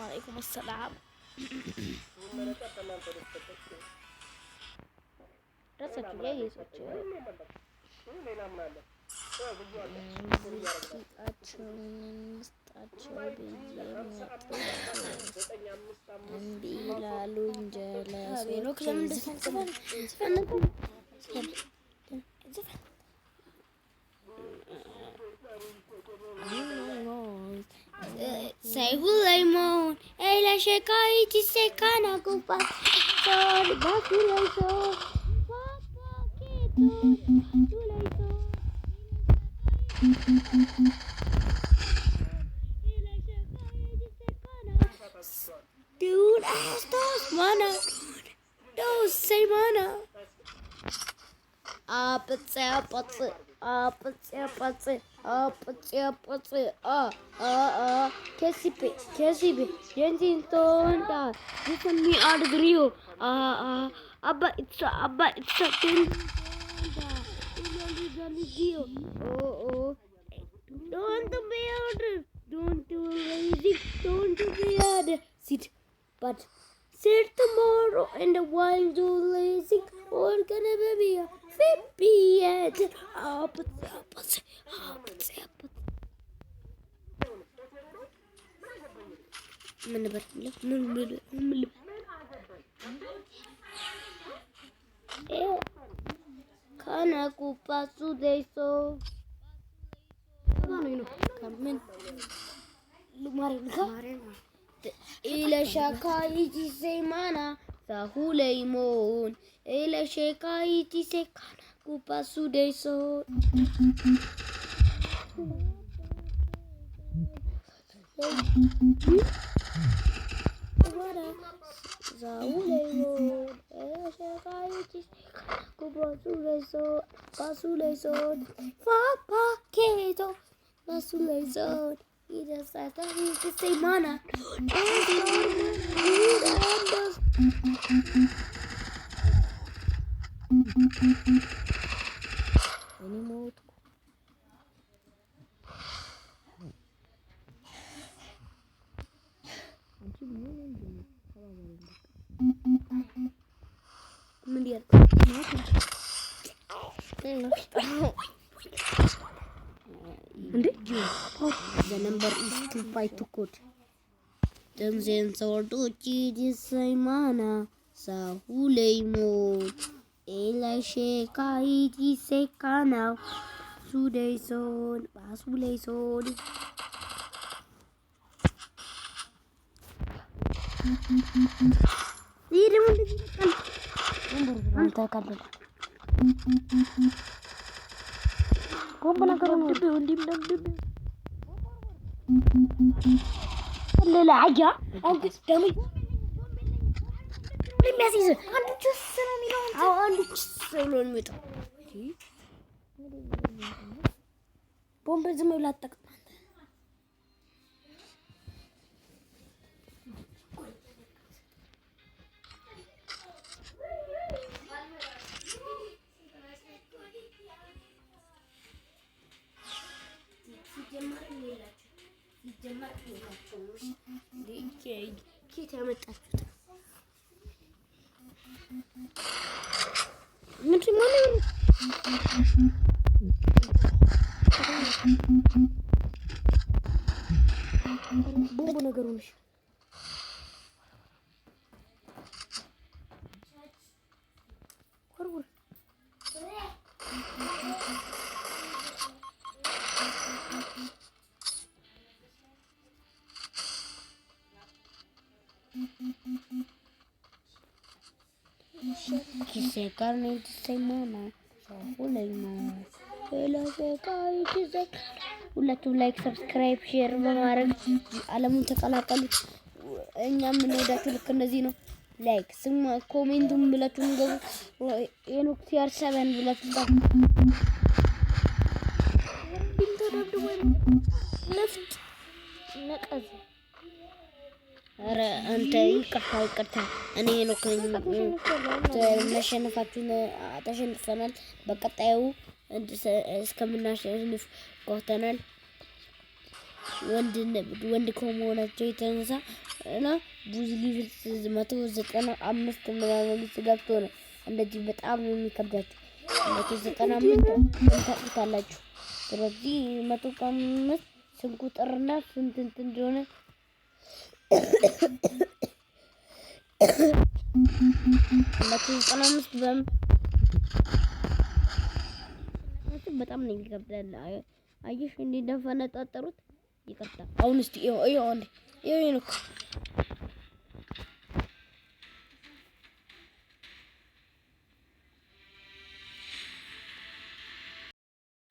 Waalaikumsalam. Rasa juga gitu. Saya Sulaiman, ela shekai tisekana kupat, sol basulaiso, papa keto, sulaiso. Dude, estos mana? Dos semana. Apa siapa kesipe jentin tonda disami adgrio abba itsa jentin tonda gali oh don't be order don't do lazy don't be order sit but sit tomorrow and the wild do lazy or gonna be a Fipiet, Kana kupasu deso. Mana ini? Kamen. Lumarin. Ila shakai semana Sahuleimon. Ela shekai tisekana kupasu deso. Sahuleimon. Ela shekai tisekana kupasu deso. Pasu deso. Papa keto. Pasu deso. Ida satani tisemana. Ini mau melihat the number is 252 code. Dan sensor tuci di semana Sahuleimon. Ela shekai tisekana sudeison basuleison. Ini mantap. Kau pernah kerana undim. Lala aja. Aku kami. Messi. Anu cusser minta. Bomba zama latak. Kita መጣችሁት ምን ቦምብ ነገሩ ነሽ ወርወር Kisekar nih semana Sahuleimon Ela shekai tisekana ሁላችሁም ላይክ ሰብስክራይብ ሼር በማድረግ ዓለሙን ተቀላቀሉ እኛ ምን ወዳችሁ ልክ እንደዚህ ነው ላይክ ስም ኮሜንቱን ብላችሁ ገቡ ኤኖክ ሲአር7 ብላችሁ ነፍጥ ነቀዝ ኧረ አንተ ይቅርታ እኔ ነው መሸነፋችሁን ተሸንፈናል። በቀጣዩ እስከምናሸንፍ ቆርተናል። ወንድ ከመሆናቸው የተነሳ እና ብዙ ሊቭል 195 ምናምን ገብቶ ነው እንደዚህ በጣም ነው የሚከብዳችሁ። 195 ታውቁታላችሁ። ስለዚህ 195 ስንት ቁጥርና ስንት እንደሆነ በጣም ነው የሚከብዳል። አየሽ እንዴ እንደፈነጣጠሩት። ይቅርታ አሁን እስቲ ይኸው